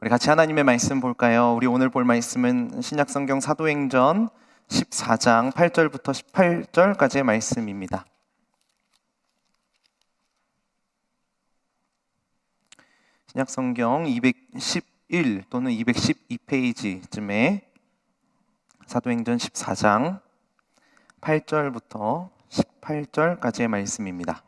우리 같이 하나님의 말씀 볼까요? 우리 오늘 볼 말씀은 신약성경 사도행전 14장 8절부터 18절까지의 말씀입니다. 신약성경 211 또는 212페이지쯤에 사도행전 14장 8절부터 18절까지의 말씀입니다.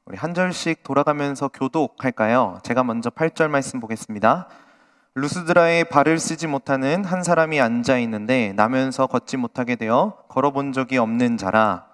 우리 한 절씩 돌아가면서 교독할까요? 제가 먼저 8절 말씀 보겠습니다. 루스드라에 발을 쓰지 못하는 한 사람이 앉아 있는데 나면서 걷지 못하게 되어 걸어본 적이 없는 자라.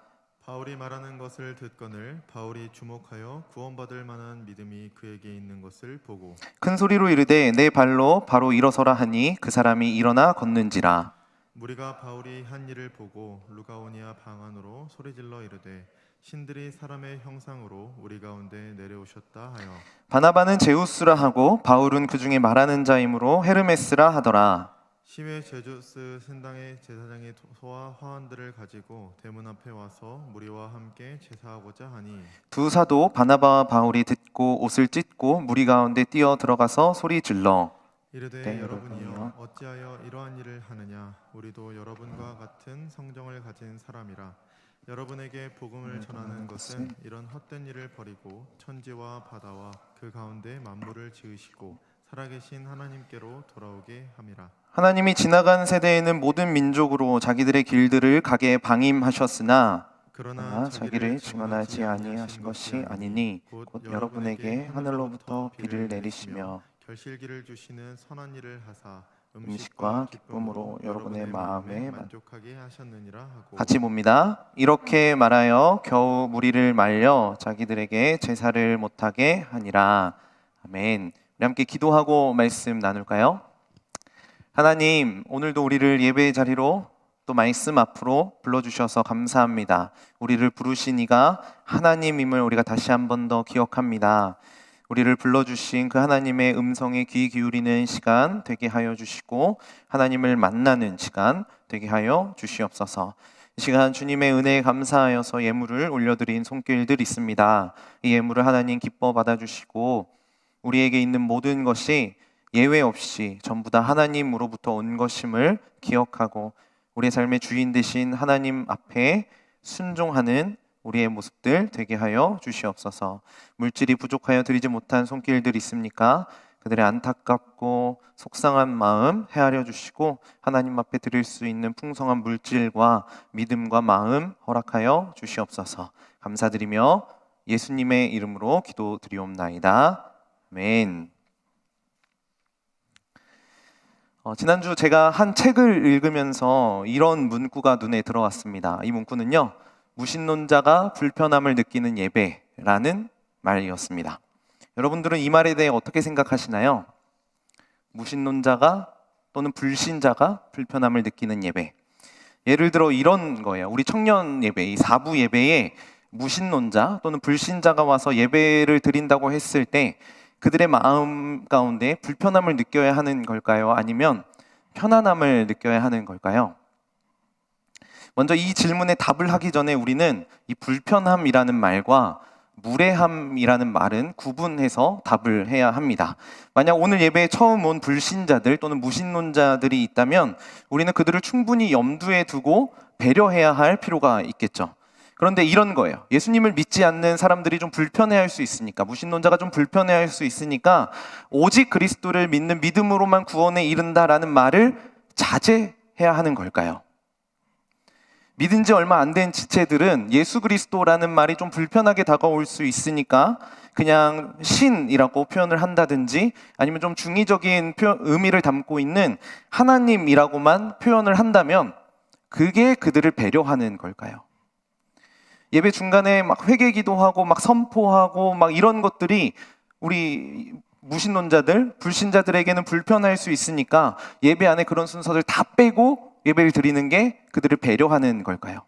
바울이 말하는 것을 듣거늘 바울이 주목하여 구원받을 만한 믿음이 그에게 있는 것을 보고 큰 소리로 이르되 내 발로 바로 일어서라 하니 그 사람이 일어나 걷는지라. 무리가 바울이 한 일을 보고 루가오니아 방 안으로 소리질러 이르되 신들이 사람의 형상으로 우리 가운데 내려오셨다 하여 바나바는 제우스라 하고 바울은 그 중에 말하는 자이므로 헤르메스라 하더라. 시외 제주스 신당의 제사장이 소와 화환들을 가지고 대문 앞에 와서 무리와 함께 제사하고자 하니 두 사도 바나바와 바울이 듣고 옷을 찢고 무리 가운데 뛰어 들어가서 소리 질러 이르되 여러분이여 어찌하여 이러한 일을 하느냐 우리도 여러분과 같은 성정을 가진 사람이라 여러분에게 복음을 전하는 것은 이런 헛된 일을 버리고 천지와 바다와 그 가운데 만물을 지으시고 살아계신 하나님께로 돌아오게 함이라. 하나님이 지나간 세대에는 모든 민족으로 자기들의 길들을 가게 방임하셨으나 그러나 자기를 증언하지 아니하신 것이 아니니 곧 여러분에게 하늘로부터 비를 내리시며 결실기를 주시는 선한 일을 하사 음식과 기쁨으로 여러분의 마음에 만족하게 하셨느니라 하고 같이 봅니다. 이렇게 말하여 겨우 무리를 말려 자기들에게 제사를 못하게 하니라. 아멘. 우리 함께 기도하고 말씀 나눌까요? 하나님, 오늘도 우리를 예배의 자리로 또 말씀 앞으로 불러주셔서 감사합니다. 우리를 부르신 이가 하나님임을 우리가 다시 한 번 더 기억합니다. 우리를 불러주신 그 하나님의 음성에 귀 기울이는 시간 되게 하여 주시고 하나님을 만나는 시간 되게 하여 주시옵소서. 이 시간 주님의 은혜에 감사하여서 예물을 올려드린 손길들 있습니다. 이 예물을 하나님 기뻐 받아주시고 우리에게 있는 모든 것이 예외 없이 전부 다 하나님으로부터 온 것임을 기억하고 우리의 삶의 주인 되신 하나님 앞에 순종하는 우리의 모습들 되게 하여 주시옵소서. 물질이 부족하여 드리지 못한 손길들 있습니까? 그들의 안타깝고 속상한 마음 헤아려 주시고 하나님 앞에 드릴 수 있는 풍성한 물질과 믿음과 마음 허락하여 주시옵소서. 감사드리며 예수님의 이름으로 기도드리옵나이다. 아멘. 지난주 제가 한 책을 읽으면서 이런 문구가 눈에 들어왔습니다. 이 문구는요, 무신론자가 불편함을 느끼는 예배라는 말이었습니다. 여러분들은 이 말에 대해 어떻게 생각하시나요? 무신론자가 또는 불신자가 불편함을 느끼는 예배. 예를 들어 이런 거예요. 우리 청년 예배, 이 4부 예배에 무신론자 또는 불신자가 와서 예배를 드린다고 했을 때 그들의 마음 가운데 불편함을 느껴야 하는 걸까요? 아니면 편안함을 느껴야 하는 걸까요? 먼저 이 질문에 답을 하기 전에 우리는 이 불편함이라는 말과 무례함이라는 말은 구분해서 답을 해야 합니다. 만약 오늘 예배에 처음 온 불신자들 또는 무신론자들이 있다면 우리는 그들을 충분히 염두에 두고 배려해야 할 필요가 있겠죠. 그런데 이런 거예요. 예수님을 믿지 않는 사람들이 좀 불편해할 수 있으니까, 무신론자가 좀 불편해할 수 있으니까 오직 그리스도를 믿는 믿음으로만 구원에 이른다라는 말을 자제해야 하는 걸까요? 믿은 지 얼마 안 된 지체들은 예수 그리스도라는 말이 좀 불편하게 다가올 수 있으니까 그냥 신이라고 표현을 한다든지 아니면 좀 중의적인 의미를 담고 있는 하나님이라고만 표현을 한다면 그게 그들을 배려하는 걸까요? 예배 중간에 막 회개기도하고 막 선포하고 막 이런 것들이 우리 무신론자들, 불신자들에게는 불편할 수 있으니까 예배 안에 그런 순서들 다 빼고 예배를 드리는 게 그들을 배려하는 걸까요?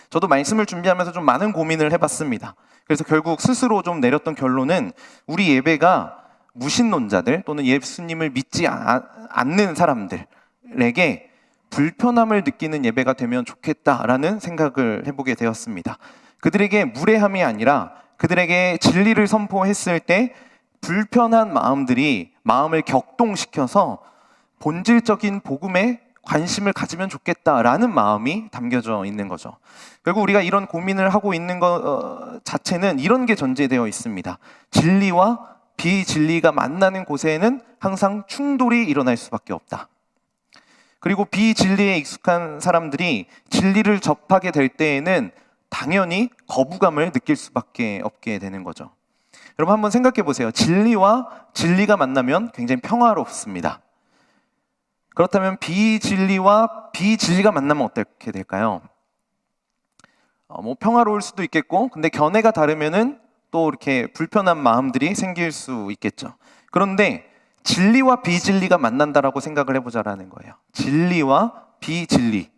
저도 말씀을 준비하면서 좀 많은 고민을 해봤습니다. 그래서 결국 스스로 좀 내렸던 결론은 우리 예배가 무신론자들 또는 예수님을 믿지 않는 사람들에게 불편함을 느끼는 예배가 되면 좋겠다라는 생각을 해보게 되었습니다. 그들에게 무례함이 아니라 그들에게 진리를 선포했을 때 불편한 마음들이 마음을 격동시켜서 본질적인 복음에 관심을 가지면 좋겠다라는 마음이 담겨져 있는 거죠. 결국 우리가 이런 고민을 하고 있는 것 자체는 이런 게 전제되어 있습니다. 진리와 비진리가 만나는 곳에는 항상 충돌이 일어날 수밖에 없다. 그리고 비진리에 익숙한 사람들이 진리를 접하게 될 때에는 당연히 거부감을 느낄 수밖에 없게 되는 거죠. 여러분 한번 생각해 보세요. 진리와 진리가 만나면 굉장히 평화롭습니다. 그렇다면 비진리와 비진리가 만나면 어떻게 될까요? 평화로울 수도 있겠고, 근데 견해가 다르면은 또 이렇게 불편한 마음들이 생길 수 있겠죠. 그런데 진리와 비진리가 만난다라고 생각을 해보자라는 거예요. 진리와 비진리.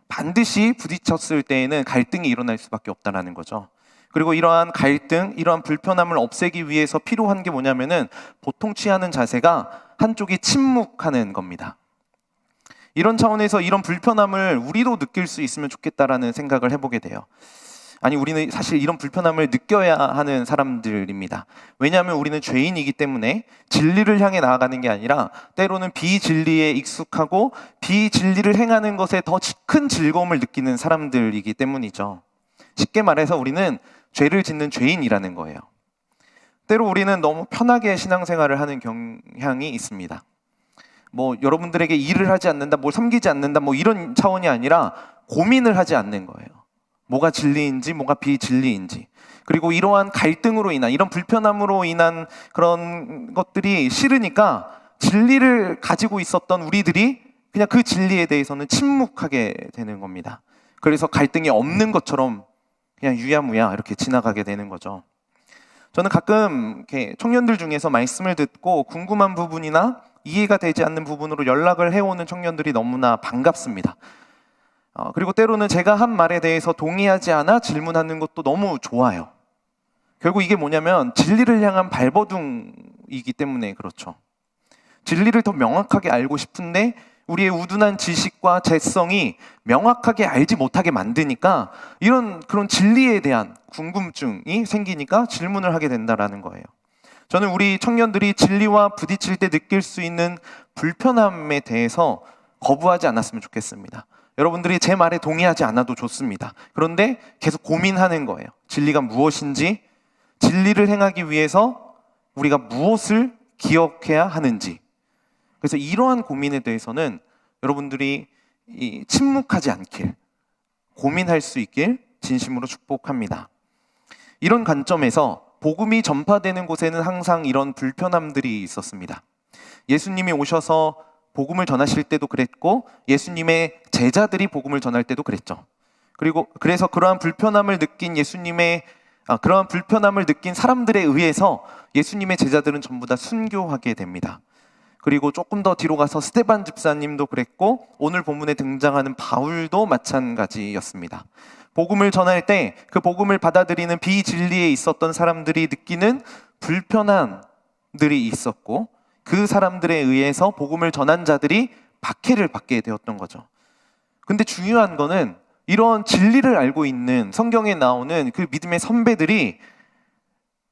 반드시 부딪혔을 때에는 갈등이 일어날 수밖에 없다라는 거죠. 그리고 이러한 갈등, 이러한 불편함을 없애기 위해서 필요한 게 뭐냐면은 보통 취하는 자세가 한쪽이 침묵하는 겁니다. 이런 차원에서 이런 불편함을 우리도 느낄 수 있으면 좋겠다라는 생각을 해보게 돼요. 아니, 우리는 사실 이런 불편함을 느껴야 하는 사람들입니다. 왜냐하면 우리는 죄인이기 때문에 진리를 향해 나아가는 게 아니라 때로는 비진리에 익숙하고 비진리를 행하는 것에 더 큰 즐거움을 느끼는 사람들이기 때문이죠. 쉽게 말해서 우리는 죄를 짓는 죄인이라는 거예요. 때로 우리는 너무 편하게 신앙생활을 하는 경향이 있습니다. 여러분들에게 일을 하지 않는다, 뭘 섬기지 않는다, 이런 차원이 아니라 고민을 하지 않는 거예요. 뭐가 진리인지, 뭐가 비진리인지. 그리고 이러한 갈등으로 인한, 이런 불편함으로 인한 그런 것들이 싫으니까 진리를 가지고 있었던 우리들이 그냥 그 진리에 대해서는 침묵하게 되는 겁니다. 그래서 갈등이 없는 것처럼 그냥 유야무야 이렇게 지나가게 되는 거죠. 저는 가끔 이렇게 청년들 중에서 말씀을 듣고 궁금한 부분이나 이해가 되지 않는 부분으로 연락을 해오는 청년들이 너무나 반갑습니다. 그리고 때로는 제가 한 말에 대해서 동의하지 않아 질문하는 것도 너무 좋아요. 결국 이게 뭐냐면 진리를 향한 발버둥이기 때문에 그렇죠. 진리를 더 명확하게 알고 싶은데 우리의 우둔한 지식과 재성이 명확하게 알지 못하게 만드니까 그런 진리에 대한 궁금증이 생기니까 질문을 하게 된다라는 거예요. 저는 우리 청년들이 진리와 부딪힐 때 느낄 수 있는 불편함에 대해서 거부하지 않았으면 좋겠습니다. 여러분들이 제 말에 동의하지 않아도 좋습니다. 그런데 계속 고민하는 거예요. 진리가 무엇인지, 진리를 행하기 위해서 우리가 무엇을 기억해야 하는지. 그래서 이러한 고민에 대해서는 여러분들이 침묵하지 않길, 고민할 수 있길 진심으로 축복합니다. 이런 관점에서 복음이 전파되는 곳에는 항상 이런 불편함들이 있었습니다. 예수님이 오셔서 복음을 전하실 때도 그랬고 예수님의 제자들이 복음을 전할 때도 그랬죠. 그래서 그러한 불편함을 느낀 사람들에 의해서 예수님의 제자들은 전부 다 순교하게 됩니다. 그리고 조금 더 뒤로 가서 스데반 집사님도 그랬고 오늘 본문에 등장하는 바울도 마찬가지였습니다. 복음을 전할 때 그 복음을 받아들이는 비진리에 있었던 사람들이 느끼는 불편함들이 있었고 그 사람들에 의해서 복음을 전한 자들이 박해를 받게 되었던 거죠. 근데 중요한 거는 이런 진리를 알고 있는 성경에 나오는 그 믿음의 선배들이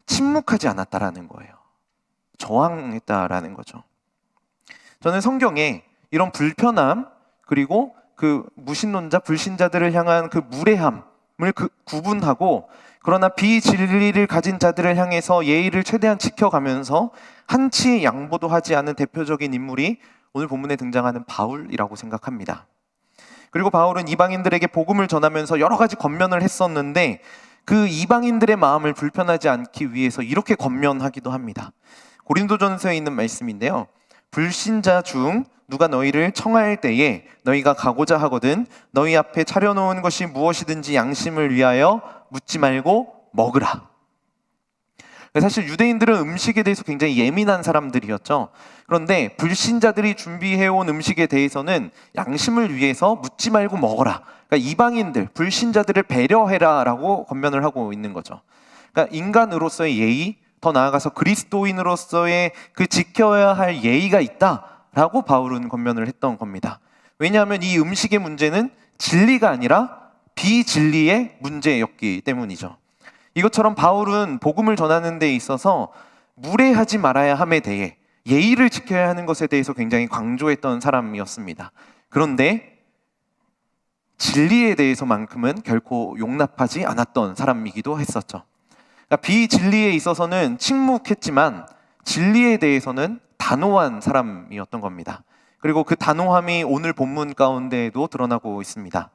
침묵하지 않았다라는 거예요. 저항했다라는 거죠. 저는 성경에 이런 불편함 그리고 그 무신론자, 불신자들을 향한 그 무례함을 구분하고 그러나 비진리를 가진 자들을 향해서 예의를 최대한 지켜가면서 한치 양보도 하지 않은 대표적인 인물이 오늘 본문에 등장하는 바울이라고 생각합니다. 그리고 바울은 이방인들에게 복음을 전하면서 여러 가지 권면을 했었는데 그 이방인들의 마음을 불편하지 않기 위해서 이렇게 권면하기도 합니다. 고린도전서에 있는 말씀인데요. 불신자 중 누가 너희를 청할 때에 너희가 가고자 하거든 너희 앞에 차려놓은 것이 무엇이든지 양심을 위하여 묻지 말고 먹으라. 사실 유대인들은 음식에 대해서 굉장히 예민한 사람들이었죠. 그런데 불신자들이 준비해온 음식에 대해서는 양심을 위해서 묻지 말고 먹어라. 그러니까 이방인들, 불신자들을 배려해라 라고 권면을 하고 있는 거죠. 그러니까 인간으로서의 예의, 더 나아가서 그리스도인으로서의 그 지켜야 할 예의가 있다라고 바울은 권면을 했던 겁니다. 왜냐하면 이 음식의 문제는 진리가 아니라 비진리의 문제였기 때문이죠. 이것처럼 바울은 복음을 전하는 데 있어서 무례하지 말아야 함에 대해, 예의를 지켜야 하는 것에 대해서 굉장히 강조했던 사람이었습니다. 그런데 진리에 대해서만큼은 결코 용납하지 않았던 사람이기도 했었죠. 그러니까 비진리에 있어서는 침묵했지만 진리에 대해서는 단호한 사람이었던 겁니다. 그리고 그 단호함이 오늘 본문 가운데에도 드러나고 있습니다.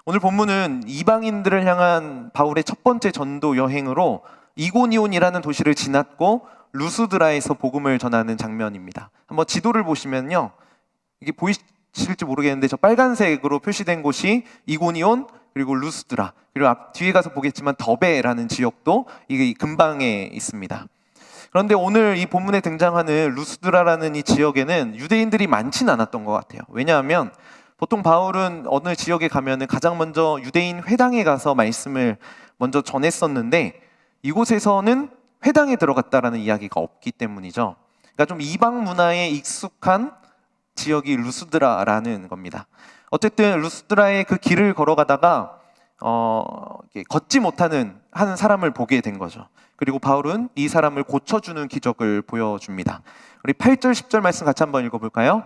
오늘 본문은 이방인들을 향한 바울의 첫 번째 전도 여행으로 이고니온이라는 도시를 지났고 루스드라에서 복음을 전하는 장면입니다. 한번 지도를 보시면요, 이게 보이실지 모르겠는데 저 빨간색으로 표시된 곳이 이고니온, 그리고 루스드라, 그리고 뒤에 가서 보겠지만 더베라는 지역도 이게 근방에 있습니다. 그런데 오늘 이 본문에 등장하는 루스드라라는 이 지역에는 유대인들이 많지는 않았던 것 같아요. 왜냐하면 보통 바울은 어느 지역에 가면은 가장 먼저 유대인 회당에 가서 말씀을 먼저 전했었는데 이곳에서는 회당에 들어갔다라는 이야기가 없기 때문이죠. 그러니까 좀 이방 문화에 익숙한 지역이 루스드라라는 겁니다. 어쨌든 루스드라의 그 길을 걸어가다가 걷지 못하는 한 사람을 보게 된 거죠. 그리고 바울은 이 사람을 고쳐주는 기적을 보여줍니다. 우리 8절 10절 말씀 같이 한번 읽어볼까요?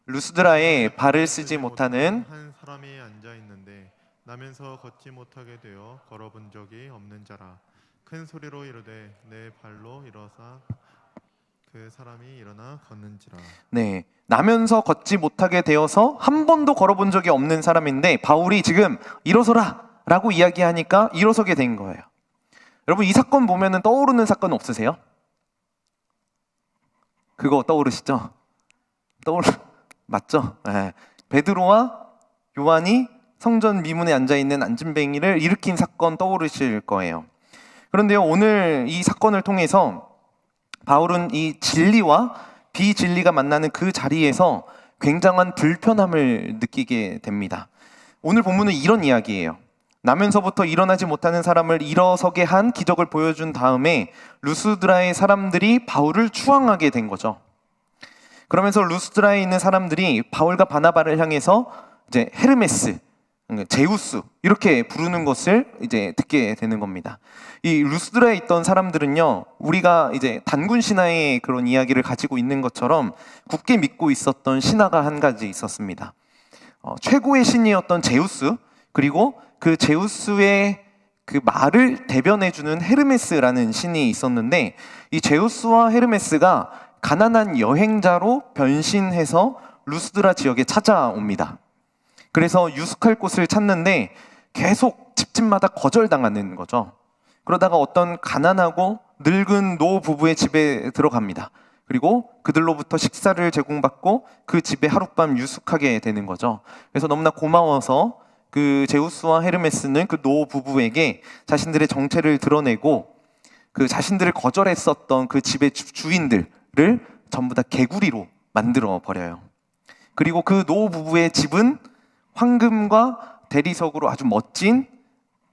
루스드라에 발을 쓰지 못하는 한 사람이 앉아 있는데 나면서 걷지 못하게 되어 걸어본 적이 없는 자라. 큰 소리로 이르되 내 발로 일어서 그 사람이 일어나 걷는지라. 네, 나면서 걷지 못하게 되어서 한 번도 걸어본 적이 없는 사람인데 바울이 지금 일어서라 라고 이야기하니까 일어서게 된 거예요. 여러분, 이 사건 보면은 떠오르는 사건 없으세요? 그거 떠오르시죠? 맞죠? 네. 베드로와 요한이 성전 미문에 앉아있는 안진뱅이를 일으킨 사건 떠오르실 거예요. 그런데요, 오늘 이 사건을 통해서 바울은 이 진리와 비진리가 만나는 그 자리에서 굉장한 불편함을 느끼게 됩니다. 오늘 본문은 이런 이야기예요. 나면서부터 일어나지 못하는 사람을 일어서게 한 기적을 보여준 다음에 루스드라의 사람들이 바울을 추앙하게 된 거죠. 그러면서 루스드라에 있는 사람들이 바울과 바나바를 향해서 이제 헤르메스, 제우스 이렇게 부르는 것을 이제 듣게 되는 겁니다. 이 루스드라에 있던 사람들은요, 우리가 이제 단군 신화의 그런 이야기를 가지고 있는 것처럼 굳게 믿고 있었던 신화가 한 가지 있었습니다. 최고의 신이었던 제우스, 그리고 그 제우스의 그 말을 대변해주는 헤르메스라는 신이 있었는데, 이 제우스와 헤르메스가 가난한 여행자로 변신해서 루스드라 지역에 찾아옵니다. 그래서 유숙할 곳을 찾는데 계속 집집마다 거절당하는 거죠. 그러다가 어떤 가난하고 늙은 노 부부의 집에 들어갑니다. 그리고 그들로부터 식사를 제공받고 그 집에 하룻밤 유숙하게 되는 거죠. 그래서 너무나 고마워서 그 제우스와 헤르메스는 그 노 부부에게 자신들의 정체를 드러내고 그 자신들을 거절했었던 그 집의 주인들을 전부 다 개구리로 만들어 버려요. 그리고 그 노 부부의 집은 황금과 대리석으로 아주 멋진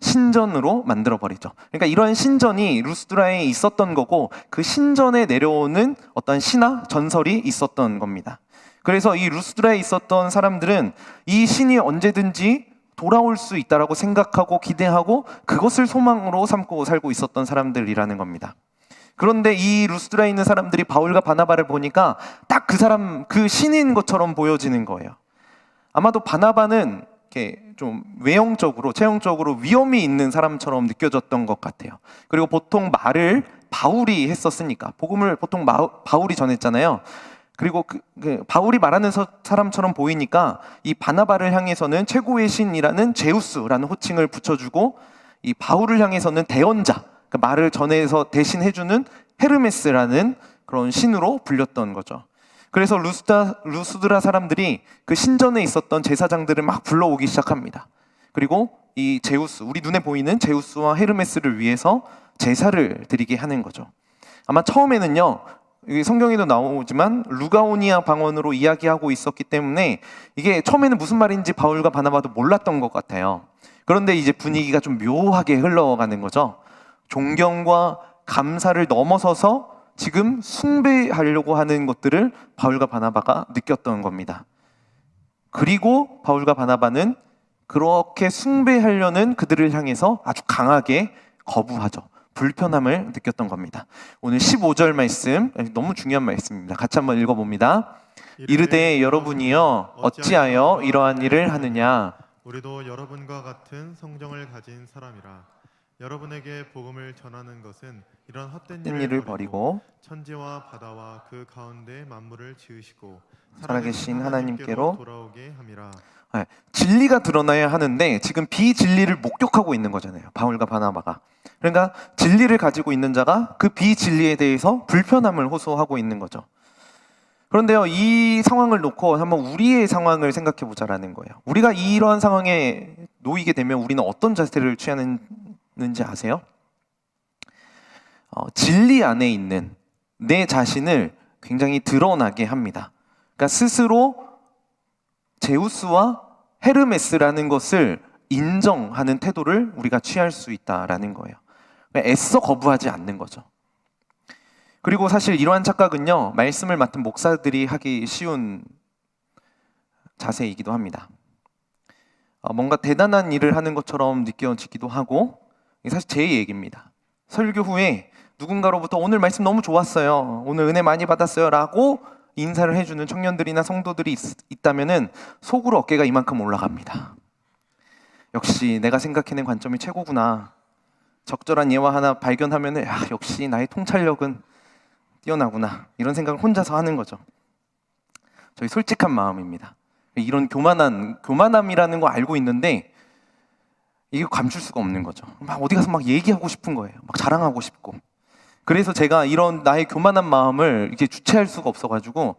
신전으로 만들어 버리죠. 그러니까 이러한 신전이 루스드라에 있었던 거고, 그 신전에 내려오는 어떤 신화, 전설이 있었던 겁니다. 그래서 이 루스드라에 있었던 사람들은 이 신이 언제든지 돌아올 수 있다라고 생각하고 기대하고 그것을 소망으로 삼고 살고 있었던 사람들이라는 겁니다. 그런데 이 루스드라에 있는 사람들이 바울과 바나바를 보니까 딱 그 사람, 그 신인 것처럼 보여지는 거예요. 아마도 바나바는 이렇게 좀 외형적으로, 체형적으로 위험이 있는 사람처럼 느껴졌던 것 같아요. 그리고 보통 말을 바울이 했었으니까, 복음을 보통 바울이 전했잖아요. 그리고 바울이 말하는 사람처럼 보이니까 이 바나바를 향해서는 최고의 신이라는 제우스라는 호칭을 붙여주고, 이 바울을 향해서는 대언자, 그러니까 말을 전해서 대신 해주는 헤르메스라는 그런 신으로 불렸던 거죠. 그래서 루스드라 사람들이 그 신전에 있었던 제사장들을 막 불러오기 시작합니다. 그리고 이 제우스, 우리 눈에 보이는 제우스와 헤르메스를 위해서 제사를 드리게 하는 거죠. 아마 처음에는요, 성경에도 나오지만 루가오니아 방언으로 이야기하고 있었기 때문에 이게 처음에는 무슨 말인지 바울과 바나바도 몰랐던 것 같아요. 그런데 이제 분위기가 좀 묘하게 흘러가는 거죠. 존경과 감사를 넘어서서 지금 숭배하려고 하는 것들을 바울과 바나바가 느꼈던 겁니다. 그리고 바울과 바나바는 그렇게 숭배하려는 그들을 향해서 아주 강하게 거부하죠. 불편함을 느꼈던 겁니다. 오늘 15절 말씀, 너무 중요한 말씀입니다. 같이 한번 읽어봅니다. 이르되 여러분이여 어찌하여 이러한 일을 하느냐. 우리도 여러분과 같은 성정을 가진 사람이라. 여러분에게 복음을 전하는 것은 이런 헛된 일을 버리고 천지와 바다와 그 가운데 만물을 지으시고 살아계신 하나님께로 돌아오게 함이라. 네, 진리가 드러나야 하는데 지금 비진리를 목격하고 있는 거잖아요. 바울과 바나바가. 그러니까 진리를 가지고 있는 자가 그 비진리에 대해서 불편함을 호소하고 있는 거죠. 그런데요, 이 상황을 놓고 한번 우리의 상황을 생각해 보자라는 거예요. 우리가 이러한 상황에 놓이게 되면 우리는 어떤 자세를 취하는지 아세요? 진리 안에 있는 내 자신을 굉장히 드러나게 합니다. 그러니까 스스로 제우스와 헤르메스라는 것을 인정하는 태도를 우리가 취할 수 있다라는 거예요. 그러니까 애써 거부하지 않는 거죠. 그리고 사실 이러한 착각은요, 말씀을 맡은 목사들이 하기 쉬운 자세이기도 합니다. 뭔가 대단한 일을 하는 것처럼 느껴지기도 하고, 이게 사실 제 얘기입니다. 설교 후에 누군가로부터 오늘 말씀 너무 좋았어요, 오늘 은혜 많이 받았어요 라고 인사를 해주는 청년들이나 성도들이 있다면은 속으로 어깨가 이만큼 올라갑니다. 역시 내가 생각해낸 관점이 최고구나. 적절한 예화 하나 발견하면은 역시 나의 통찰력은 뛰어나구나. 이런 생각을 혼자서 하는 거죠. 저희 솔직한 마음입니다. 이런 교만함이라는 거 알고 있는데 이게 감출 수가 없는 거죠. 막 어디 가서 막 얘기하고 싶은 거예요. 막 자랑하고 싶고. 그래서 제가 이런 나의 교만한 마음을 이렇게 주체할 수가 없어가지고,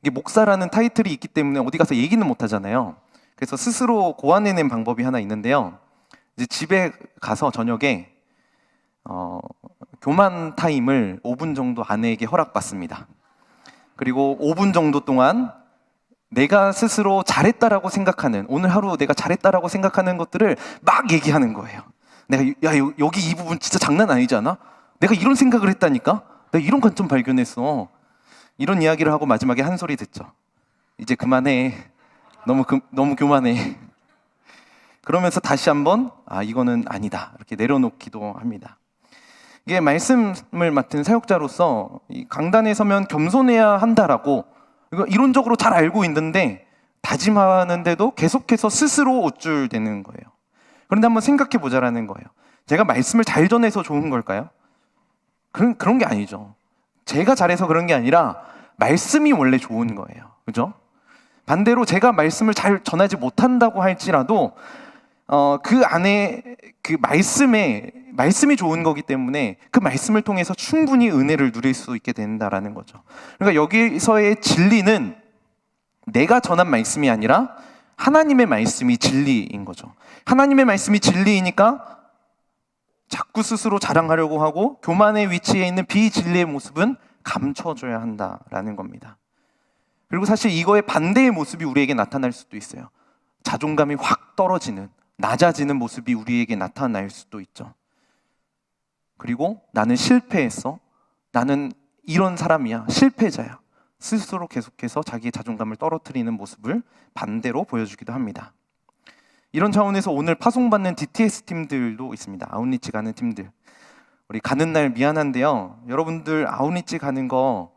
이게 목사라는 타이틀이 있기 때문에 어디 가서 얘기는 못 하잖아요. 그래서 스스로 고안해낸 방법이 하나 있는데요. 이제 집에 가서 저녁에 교만 타임을 5분 정도 아내에게 허락받습니다. 그리고 5분 정도 동안 내가 스스로 잘했다라고 생각하는, 오늘 하루 내가 잘했다라고 생각하는 것들을 막 얘기하는 거예요. 내가 여기 이 부분 진짜 장난 아니지 않아? 내가 이런 생각을 했다니까? 내가 이런 관점 발견했어. 이런 이야기를 하고 마지막에 한 소리 듣죠. 이제 그만해. 너무 교만해. 그러면서 다시 한번 이거는 아니다 이렇게 내려놓기도 합니다. 이게 말씀을 맡은 사역자로서 이 강단에 서면 겸손해야 한다라고 이거 이론적으로 잘 알고 있는데 다짐하는데도 계속해서 스스로 우쭐대는 거예요. 그런데 한번 생각해 보자라는 거예요. 제가 말씀을 잘 전해서 좋은 걸까요? 그런 게 아니죠. 제가 잘해서 그런 게 아니라 말씀이 원래 좋은 거예요. 그죠? 반대로 제가 말씀을 잘 전하지 못한다고 할지라도 그 안에 그 말씀이 좋은 거기 때문에 그 말씀을 통해서 충분히 은혜를 누릴 수 있게 된다라는 거죠. 그러니까 여기서의 진리는 내가 전한 말씀이 아니라 하나님의 말씀이 진리인 거죠. 하나님의 말씀이 진리이니까 자꾸 스스로 자랑하려고 하고 교만의 위치에 있는 비진리의 모습은 감춰줘야 한다라는 겁니다. 그리고 사실 이거의 반대의 모습이 우리에게 나타날 수도 있어요. 자존감이 확 떨어지는, 낮아지는 모습이 우리에게 나타날 수도 있죠. 그리고 나는 실패했어. 나는 이런 사람이야. 실패자야. 스스로 계속해서 자기의 자존감을 떨어뜨리는 모습을 반대로 보여주기도 합니다. 이런 차원에서 오늘 파송받는 DTS 팀들도 있습니다. 아웃리치 가는 팀들. 우리 가는 날 미안한데요. 여러분들 아웃리치 가는 거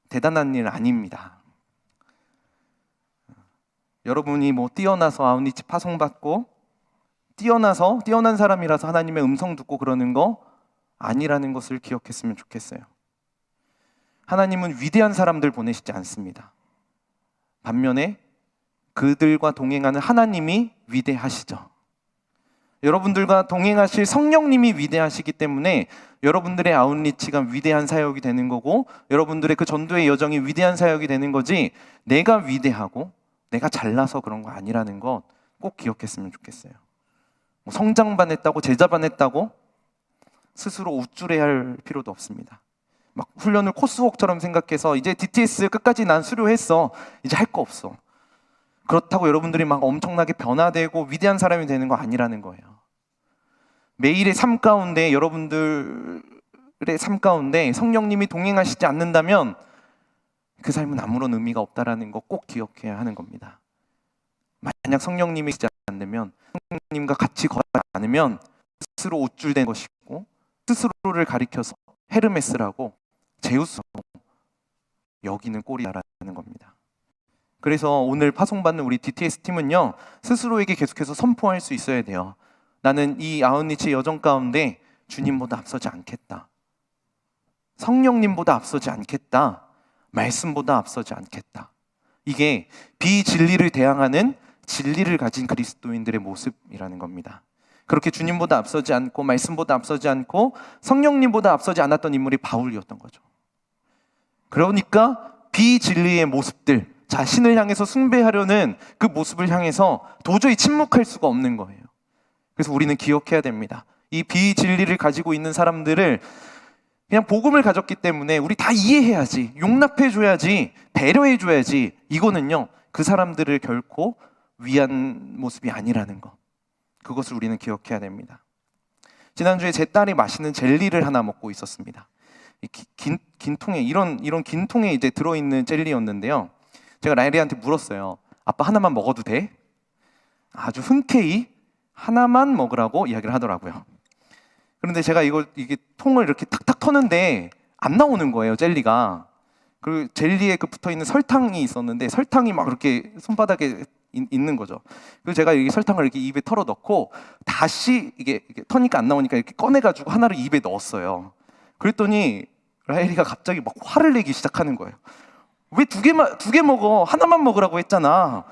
대단한 일 아닙니다. 여러분이 뭐 뛰어나서 아웃리치 파송받고 뛰어난 사람이라서 하나님의 음성 듣고 그러는 거 아니라는 것을 기억했으면 좋겠어요. 하나님은 위대한 사람들 보내시지 않습니다. 반면에 그들과 동행하는 하나님이 위대하시죠. 여러분들과 동행하실 성령님이 위대하시기 때문에 여러분들의 아웃리치가 위대한 사역이 되는 거고 여러분들의 그 전도의 여정이 위대한 사역이 되는 거지, 내가 위대하고 내가 잘나서 그런 거 아니라는 것 꼭 기억했으면 좋겠어요. 뭐 성장반 했다고 제자반 했다고 스스로 우쭐해할 필요도 없습니다. 막 훈련을 코스웍처럼 생각해서 이제 DTS 끝까지 난 수료했어, 이제 할 거 없어. 그렇다고 여러분들이 막 엄청나게 변화되고 위대한 사람이 되는 거 아니라는 거예요. 매일의 삶 가운데, 여러분들의 삶 가운데 성령님이 동행하시지 않는다면 그 삶은 아무런 의미가 없다라는 거 꼭 기억해야 하는 겁니다. 만약 성령님이 있지 않으면, 성령님과 같이 걸지 않으면 스스로 옷줄된 것이고, 스스로를 가리켜서 헤르메스라고 제우스라고 여기는 꼴이라는 겁니다. 그래서 오늘 파송받는 우리 DTS 팀은요, 스스로에게 계속해서 선포할 수 있어야 돼요. 나는 이 아웃리치의 여정 가운데 주님보다 앞서지 않겠다. 성령님보다 앞서지 않겠다. 말씀보다 앞서지 않겠다. 이게 비진리를 대항하는 진리를 가진 그리스도인들의 모습이라는 겁니다. 그렇게 주님보다 앞서지 않고 말씀보다 앞서지 않고 성령님보다 앞서지 않았던 인물이 바울이었던 거죠. 그러니까 비진리의 모습들, 자신을 향해서 숭배하려는 그 모습을 향해서 도저히 침묵할 수가 없는 거예요. 그래서 우리는 기억해야 됩니다. 이 비진리를 가지고 있는 사람들을 그냥 복음을 가졌기 때문에 우리 다 이해해야지, 용납해줘야지, 배려해줘야지, 이거는요 그 사람들을 결코 위한 모습이 아니라는 것, 그것을 우리는 기억해야 됩니다. 지난주에 제 딸이 맛있는 젤리를 하나 먹고 있었습니다. 긴 통에, 이런 긴 통에 이제 들어있는 젤리였는데요, 제가 라일이한테 물었어요. 아빠 하나만 먹어도 돼? 아주 흔쾌히 하나만 먹으라고 이야기를 하더라고요. 그런데 제가 이게 통을 이렇게 탁탁 터는데 안 나오는 거예요, 젤리가. 그리고 젤리에 그 붙어있는 설탕이 있었는데 설탕이 막 이렇게 손바닥에 있는 거죠. 그래서 제가 이 설탕을 이렇게 입에 털어 넣고 다시 이게 터니까 안 나오니까 이렇게 꺼내가지고 하나를 입에 넣었어요. 그랬더니 라엘이가 갑자기 막 화를 내기 시작하는 거예요. 왜 두 개 먹어? 하나만 먹으라고 했잖아.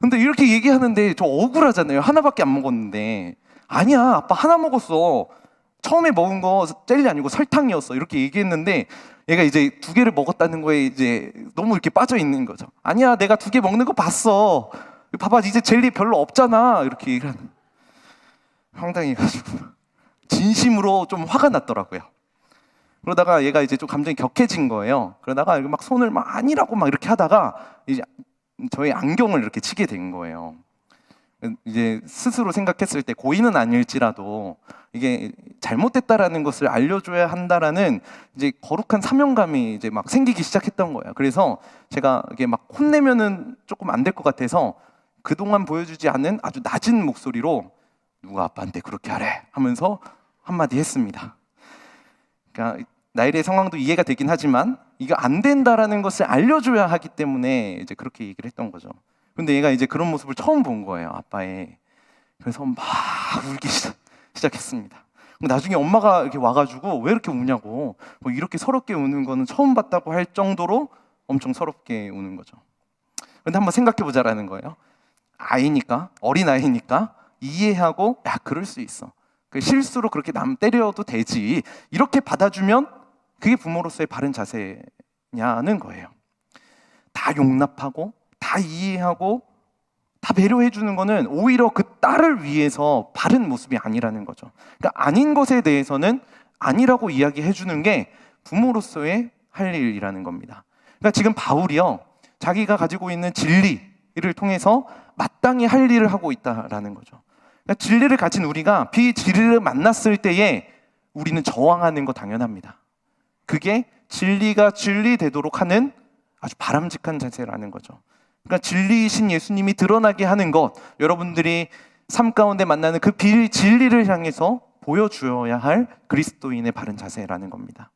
근데 이렇게 얘기하는데 저 억울하잖아요. 하나밖에 안 먹었는데. 아니야, 아빠 하나 먹었어. 처음에 먹은 거 젤리 아니고 설탕이었어. 이렇게 얘기했는데 얘가 이제 2개를 먹었다는 거에 이제 너무 이렇게 빠져 있는 거죠. 아니야, 내가 2개 먹는 거 봤어. 봐봐, 이제 젤리 별로 없잖아. 이렇게 얘기를 하는. 황당해가지고 진심으로 좀 화가 났더라고요. 그러다가 얘가 이제 좀 감정이 격해진 거예요. 그러다가 막 손을 막 아니라고 막 이렇게 하다가 이제 저의 안경을 이렇게 치게 된 거예요. 이제 스스로 생각했을 때 고의는 아닐지라도 이게 잘못됐다라는 것을 알려줘야 한다라는 이제 거룩한 사명감이 이제 막 생기기 시작했던 거예요. 그래서 제가 이게 막 혼내면은 조금 안 될 것 같아서 그동안 보여주지 않은 아주 낮은 목소리로 누가 아빠한테 그렇게 하래 하면서 한마디 했습니다. 그러니까 나일의 상황도 이해가 되긴 하지만 이거 안 된다라는 것을 알려줘야 하기 때문에 이제 그렇게 얘기를 했던 거죠. 근데 얘가 이제 그런 모습을 처음 본 거예요, 아빠의. 그래서 막 울기 시작했습니다. 나중에 엄마가 이렇게 와가지고 왜 이렇게 우냐고, 뭐 이렇게 서럽게 우는 거는 처음 봤다고 할 정도로 엄청 서럽게 우는 거죠. 근데 한번 생각해 보자라는 거예요. 아이니까, 어린 아이니까 이해하고, 야, 그럴 수 있어. 그 실수로 그렇게 남 때려도 되지. 이렇게 받아주면 그게 부모로서의 바른 자세냐는 거예요. 다 용납하고 다 이해하고 다 배려해 주는 거는 오히려 그 딸을 위해서 바른 모습이 아니라는 거죠. 그러니까 아닌 것에 대해서는 아니라고 이야기해 주는 게 부모로서의 할 일이라는 겁니다. 그러니까 지금 바울이요, 자기가 가지고 있는 진리를 통해서 마땅히 할 일을 하고 있다라는 거죠. 그러니까 진리를 가진 우리가 비진리를 만났을 때에 우리는 저항하는 거 당연합니다. 그게 진리가 진리되도록 하는 아주 바람직한 자세라는 거죠. 그러니까 진리이신 예수님이 드러나게 하는 것, 여러분들이 삶 가운데 만나는 그 진리를 향해서 보여주어야 할 그리스도인의 바른 자세라는 겁니다.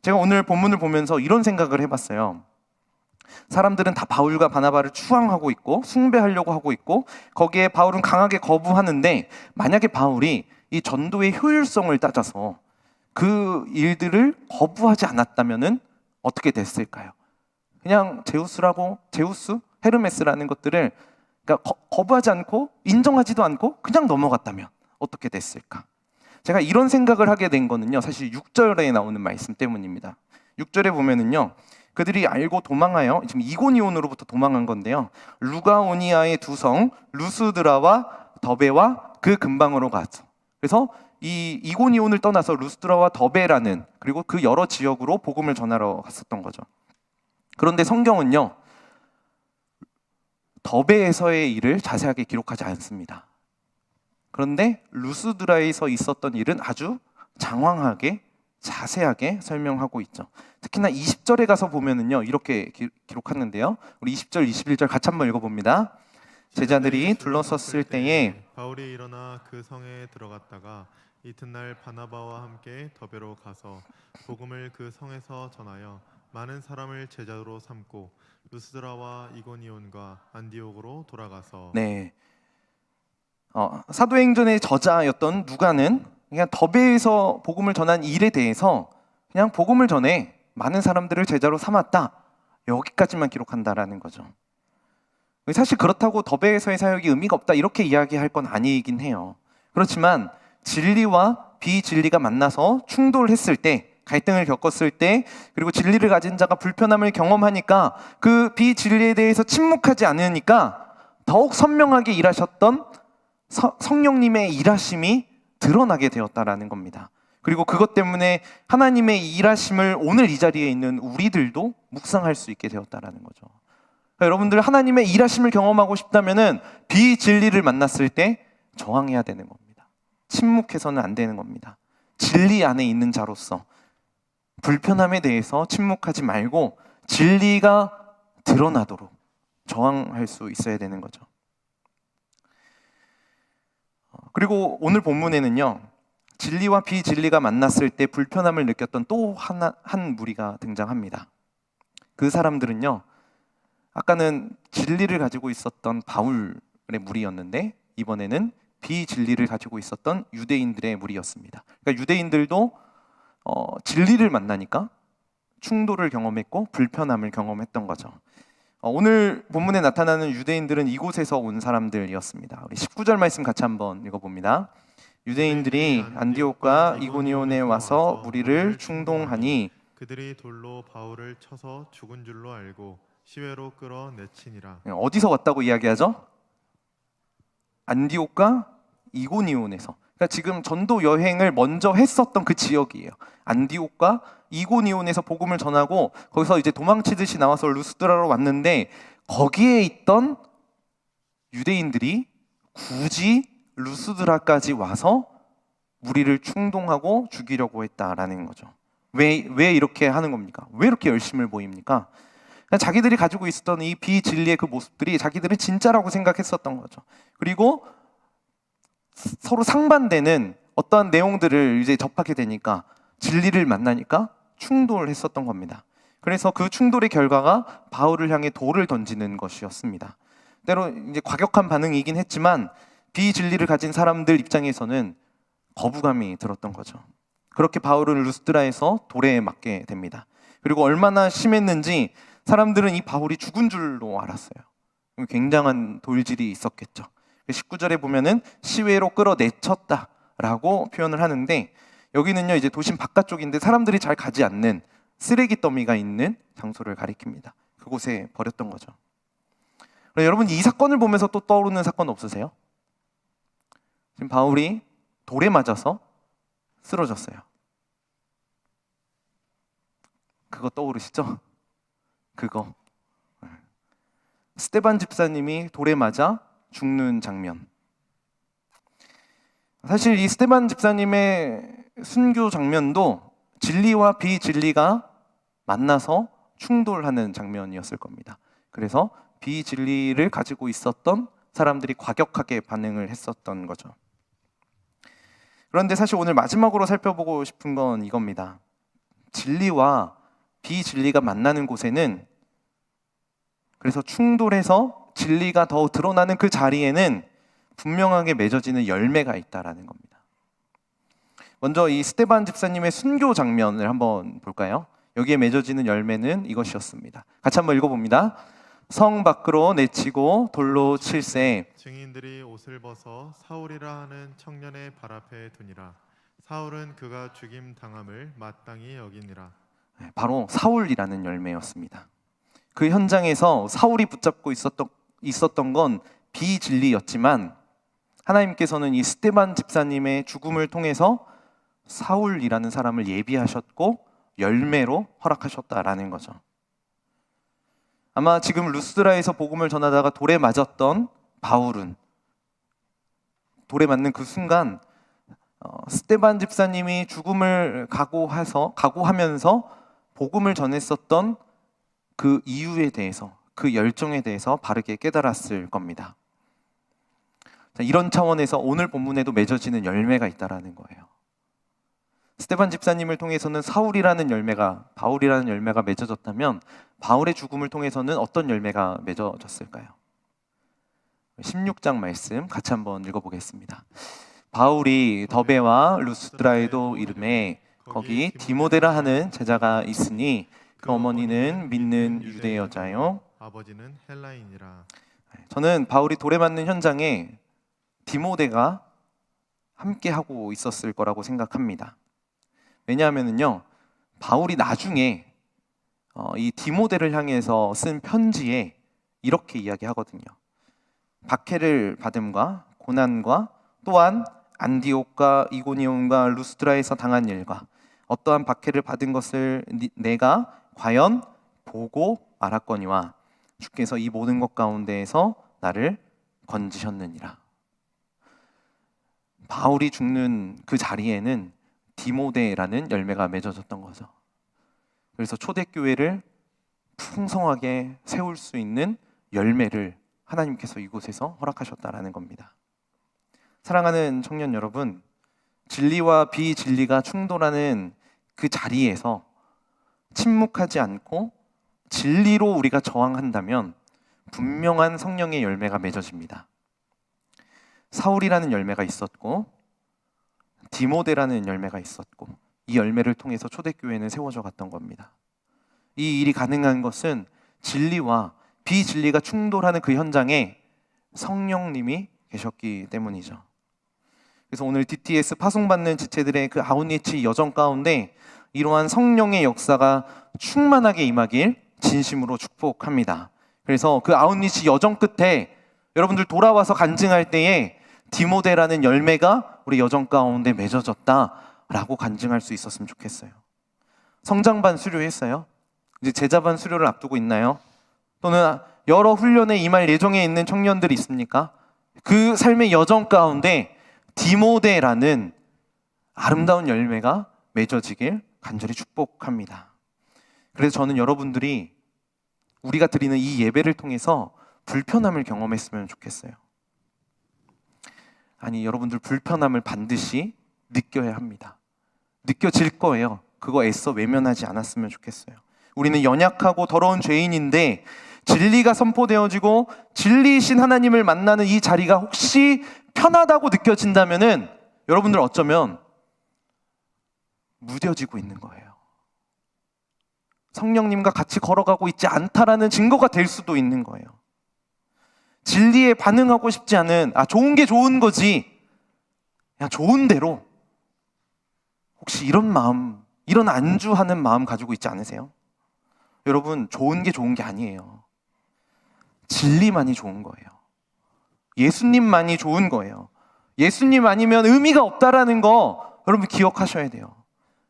제가 오늘 본문을 보면서 이런 생각을 해봤어요. 사람들은 다 바울과 바나바를 추앙하고 있고 숭배하려고 하고 있고 거기에 바울은 강하게 거부하는데, 만약에 바울이 이 전도의 효율성을 따져서 그 일들을 거부하지 않았다면은 어떻게 됐을까요? 그냥 제우스, 헤르메스라는 것들을 그러니까 거부하지 않고 인정하지도 않고 그냥 넘어갔다면 어떻게 됐을까? 제가 이런 생각을 하게 된 거는요, 사실 6절에 나오는 말씀 때문입니다. 6절에 보면은요, 그들이 알고 도망하여, 지금 이고니온으로부터 도망한 건데요, 루가오니아의 2성 루스드라와 더베와 그 근방으로 갔죠. 그래서 이 이고니온을 떠나서 루스드라와 더베라는, 그리고 그 여러 지역으로 복음을 전하러 갔었던 거죠. 그런데 성경은요, 더베에서의 일을 자세하게 기록하지 않습니다. 그런데 루스드라에서 있었던 일은 아주 장황하게 자세하게 설명하고 있죠. 특히나 20절에 가서 보면은요, 이렇게 기록하는데요, 우리 20절, 21절 같이 한번 읽어봅니다. 제자들이 둘러섰을 때에 바울이 일어나 그 성에 들어갔다가 이튿날 바나바와 함께 더베로 가서 복음을 그 성에서 전하여 많은 사람을 제자로 삼고 루스드라와 이고니온과 안디옥으로 돌아가서 네, 사도행전의 저자였던 누가는 그냥 더베에서 복음을 전한 일에 대해서 그냥 복음을 전해 많은 사람들을 제자로 삼았다, 여기까지만 기록한다라는 거죠. 사실 그렇다고 더베에서의 사역이 의미가 없다 이렇게 이야기할 건 아니긴 해요. 그렇지만 진리와 비진리가 만나서 충돌했을 때, 갈등을 겪었을 때, 그리고 진리를 가진 자가 불편함을 경험하니까 그 비진리에 대해서 침묵하지 않으니까 더욱 선명하게 일하셨던 성령님의 일하심이 드러나게 되었다라는 겁니다. 그리고 그것 때문에 하나님의 일하심을 오늘 이 자리에 있는 우리들도 묵상할 수 있게 되었다라는 거죠. 그러니까 여러분들 하나님의 일하심을 경험하고 싶다면은 비진리를 만났을 때 저항해야 되는 겁니다. 침묵해서는 안 되는 겁니다. 진리 안에 있는 자로서 불편함에 대해서 침묵하지 말고 진리가 드러나도록 저항할 수 있어야 되는 거죠. 그리고 오늘 본문에는요, 진리와 비진리가 만났을 때 불편함을 느꼈던 또 한 무리가 등장합니다. 그 사람들은요, 아까는 진리를 가지고 있었던 바울의 무리였는데 이번에는 비진리를 가지고 있었던 유대인들의 무리였습니다. 그러니까 유대인들도 진리를 만나니까 충돌을 경험했고 불편함을 경험했던 거죠. 오늘 본문에 나타나는 유대인들은 이곳에서 온 사람들이었습니다. 우리 19절 말씀 같이 한번 읽어봅니다. 유대인들이 안디옥과 이고니온에 와서 무리를 충동하니 그들이 돌로 바울을 쳐서 죽은 줄로 알고 시외로 끌어 내치니라. 어디서 왔다고 이야기하죠? 안디옥과 이고니온에서. 그러니까 지금 전도 여행을 먼저 했었던 그 지역이에요. 안디옥과 이고니온에서 복음을 전하고 거기서 이제 도망치듯이 나와서 루스드라로 왔는데 거기에 있던 유대인들이 굳이 루스드라까지 와서 무리를 충동하고 죽이려고 했다라는 거죠. 왜 이렇게 하는 겁니까? 왜 이렇게 열심을 보입니까? 자기들이 가지고 있었던 이 비진리의 그 모습들이 자기들은 진짜라고 생각했었던 거죠. 그리고 서로 상반되는 어떠한 내용들을 이제 접하게 되니까 진리를 만나니까 충돌했었던 겁니다. 그래서 그 충돌의 결과가 바울을 향해 돌을 던지는 것이었습니다. 때로 이제 과격한 반응이긴 했지만 비진리를 가진 사람들 입장에서는 거부감이 들었던 거죠. 그렇게 바울은 루스드라에서 돌에 맞게 됩니다. 그리고 얼마나 심했는지 사람들은 이 바울이 죽은 줄로 알았어요. 굉장한 돌질이 있었겠죠. 19절에 보면은 시외로 끌어내쳤다라고 표현을 하는데 여기는요 이제 도심 바깥쪽인데 사람들이 잘 가지 않는 쓰레기 더미가 있는 장소를 가리킵니다. 그곳에 버렸던 거죠. 여러분 이 사건을 보면서 또 떠오르는 사건 없으세요? 지금 바울이 돌에 맞아서 쓰러졌어요. 그거 떠오르시죠? 그거 스데반 집사님이 돌에 맞아 죽는 장면. 사실 이 스데반 집사님의 순교 장면도 진리와 비진리가 만나서 충돌하는 장면이었을 겁니다. 그래서 비진리를 가지고 있었던 사람들이 과격하게 반응을 했었던 거죠. 그런데 사실 오늘 마지막으로 살펴보고 싶은 건 이겁니다. 진리와 비진리가 만나는 곳에는, 그래서 충돌해서 진리가 더 드러나는 그 자리에는 분명하게 맺어지는 열매가 있다라는 겁니다. 먼저 이 스데반 집사님의 순교 장면을 한번 볼까요? 여기에 맺어지는 열매는 이것이었습니다. 같이 한번 읽어봅니다. 성 밖으로 내치고 돌로 칠세. 증인들이 옷을 벗어 사울이라 하는 청년의 발 앞에 두니라. 사울은 그가 죽임 당함을 마땅히 여기니라. 바로 사울이라는 열매였습니다. 그 현장에서 사울이 붙잡고 있었던 건 비진리였지만 하나님께서는 이 스데반 집사님의 죽음을 통해서 사울이라는 사람을 예비하셨고 열매로 허락하셨다라는 거죠. 아마 지금 루스드라에서 복음을 전하다가 돌에 맞았던 바울은 돌에 맞는 그 순간 스데반 집사님이 죽음을 각오하면서 복음을 전했었던 그 이유에 대해서, 그 열정에 대해서 바르게 깨달았을 겁니다. 자, 이런 차원에서 오늘 본문에도 맺어지는 열매가 있다라는 거예요. 스데반 집사님을 통해서는 바울이라는 열매가 맺어졌다면 바울의 죽음을 통해서는 어떤 열매가 맺어졌을까요? 16장 말씀 같이 한번 읽어보겠습니다. 바울이 더베와 루스드라에도 이름에 거기 디모데라 하는 제자가 있으니 그 어머니는 믿는 유대 여자요 아버지는 헬라인이라. 저는 바울이 돌에 맞는 현장에 디모데가 함께 하고 있었을 거라고 생각합니다. 왜냐하면요, 바울이 나중에 이 디모데를 향해서 쓴 편지에 이렇게 이야기하거든요. 박해를 받음과 고난과 또한 안디옥과 이고니온과 루스드라에서 당한 일과 어떠한 박해를 받은 것을 내가 과연 보고 알았거니와 주께서 이 모든 것 가운데에서 나를 건지셨느니라. 바울이 죽는 그 자리에는 디모데라는 열매가 맺어졌던 거죠. 그래서 초대교회를 풍성하게 세울 수 있는 열매를 하나님께서 이곳에서 허락하셨다라는 겁니다. 사랑하는 청년 여러분, 진리와 비진리가 충돌하는 그 자리에서 침묵하지 않고 진리로 우리가 저항한다면 분명한 성령의 열매가 맺어집니다. 사울이라는 열매가 있었고 디모데라는 열매가 있었고 이 열매를 통해서 초대교회는 세워져 갔던 겁니다. 이 일이 가능한 것은 진리와 비진리가 충돌하는 그 현장에 성령님이 계셨기 때문이죠. 그래서 오늘 DTS 파송받는 지체들의 그 아웃리치 여정 가운데 이러한 성령의 역사가 충만하게 임하길 진심으로 축복합니다. 그래서 그 아웃리치 여정 끝에 여러분들 돌아와서 간증할 때에 디모데라는 열매가 우리 여정 가운데 맺어졌다라고 간증할 수 있었으면 좋겠어요. 성장반 수료했어요? 이제 제자반 수료를 앞두고 있나요? 또는 여러 훈련에 임할 예정에 있는 청년들이 있습니까? 그 삶의 여정 가운데 디모데라는 아름다운 열매가 맺어지길 간절히 축복합니다. 그래서 저는 여러분들이 우리가 드리는 이 예배를 통해서 불편함을 경험했으면 좋겠어요. 아니, 여러분들 불편함을 반드시 느껴야 합니다. 느껴질 거예요. 그거 애써 외면하지 않았으면 좋겠어요. 우리는 연약하고 더러운 죄인인데 진리가 선포되어지고 진리이신 하나님을 만나는 이 자리가 혹시 편하다고 느껴진다면은 여러분들 어쩌면 무뎌지고 있는 거예요. 성령님과 같이 걸어가고 있지 않다라는 증거가 될 수도 있는 거예요. 진리에 반응하고 싶지 않은, 좋은 게 좋은 거지, 그냥 좋은 대로, 혹시 이런 마음, 이런 안주하는 마음 가지고 있지 않으세요? 여러분, 좋은 게 아니에요. 진리만이 좋은 거예요. 예수님만이 좋은 거예요. 예수님 아니면 의미가 없다라는 거 여러분 기억하셔야 돼요.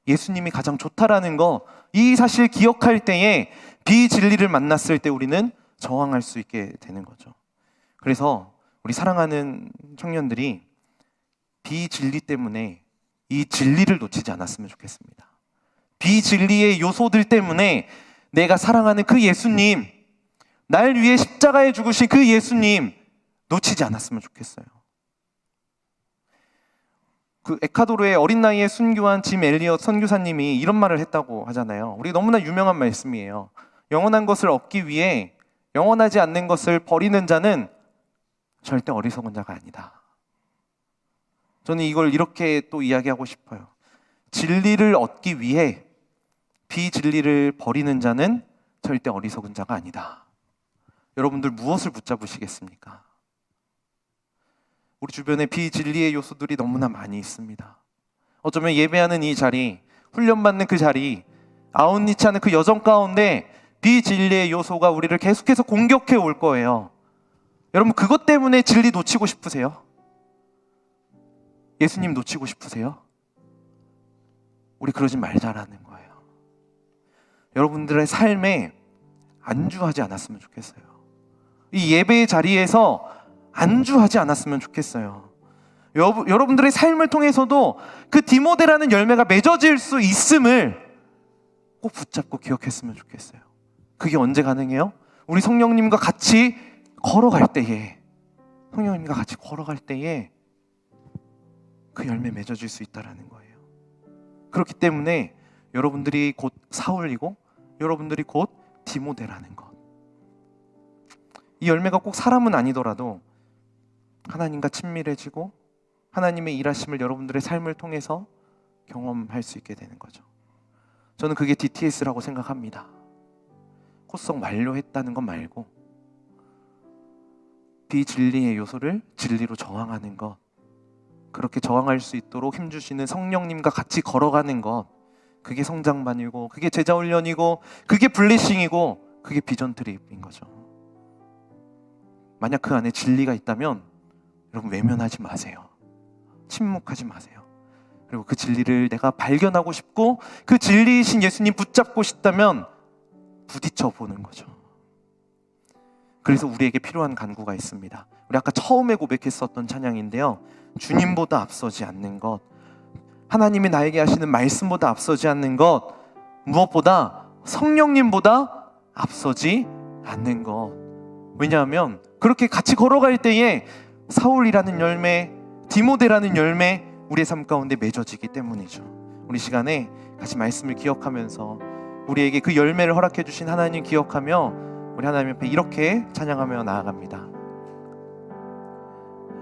예수님이 가장 좋다라는 거, 이 사실 기억할 때에 비진리를 만났을 때 우리는 저항할 수 있게 되는 거죠. 그래서 우리 사랑하는 청년들이 비진리 때문에 이 진리를 놓치지 않았으면 좋겠습니다. 비진리의 요소들 때문에 내가 사랑하는 그 예수님, 날 위해 십자가에 죽으신 그 예수님 놓치지 않았으면 좋겠어요. 그 에콰도르의 어린 나이에 순교한 짐 엘리엇 선교사님이 이런 말을 했다고 하잖아요. 우리 너무나 유명한 말씀이에요. 영원한 것을 얻기 위해 영원하지 않는 것을 버리는 자는 절대 어리석은 자가 아니다. 저는 이걸 이렇게 또 이야기하고 싶어요. 진리를 얻기 위해 비진리를 버리는 자는 절대 어리석은 자가 아니다. 여러분들 무엇을 붙잡으시겠습니까? 우리 주변에 비진리의 요소들이 너무나 많이 있습니다. 어쩌면 예배하는 이 자리, 훈련받는 그 자리, 아웃리치하는 그 여정 가운데 비진리의 요소가 우리를 계속해서 공격해 올 거예요. 여러분, 그것 때문에 진리 놓치고 싶으세요? 예수님 놓치고 싶으세요? 우리 그러지 말자라는 거예요. 여러분들의 삶에 안주하지 않았으면 좋겠어요. 이 예배의 자리에서 안주하지 않았으면 좋겠어요. 여러분들의 삶을 통해서도 그 디모데라는 열매가 맺어질 수 있음을 꼭 붙잡고 기억했으면 좋겠어요. 그게 언제 가능해요? 우리 성령님과 같이 걸어갈 때에, 성령님과 같이 걸어갈 때에 그 열매 맺어질 수 있다라는 거예요. 그렇기 때문에 여러분들이 곧 사울이고 여러분들이 곧 디모데라는 것. 이 열매가 꼭 사람은 아니더라도 하나님과 친밀해지고 하나님의 일하심을 여러분들의 삶을 통해서 경험할 수 있게 되는 거죠. 저는 그게 DTS라고 생각합니다. 코스성 완료했다는 것 말고 비진리의 요소를 진리로 저항하는 것, 그렇게 저항할 수 있도록 힘주시는 성령님과 같이 걸어가는 것, 그게 성장반이고 그게 제자훈련이고 그게 블레싱이고 그게 비전 트립인 거죠. 만약 그 안에 진리가 있다면 여러분 외면하지 마세요. 침묵하지 마세요. 그리고 그 진리를 내가 발견하고 싶고 그 진리이신 예수님 붙잡고 싶다면 부딪혀 보는 거죠. 그래서 우리에게 필요한 간구가 있습니다. 우리 아까 처음에 고백했었던 찬양인데요, 주님보다 앞서지 않는 것, 하나님이 나에게 하시는 말씀보다 앞서지 않는 것, 무엇보다 성령님보다 앞서지 않는 것. 왜냐하면 그렇게 같이 걸어갈 때에 사울이라는 열매, 디모데라는 열매 우리의 삶 가운데 맺어지기 때문이죠. 우리 시간에 같이 말씀을 기억하면서 우리에게 그 열매를 허락해 주신 하나님 기억하며 우리 하나님 앞에 이렇게 찬양하며 나아갑니다.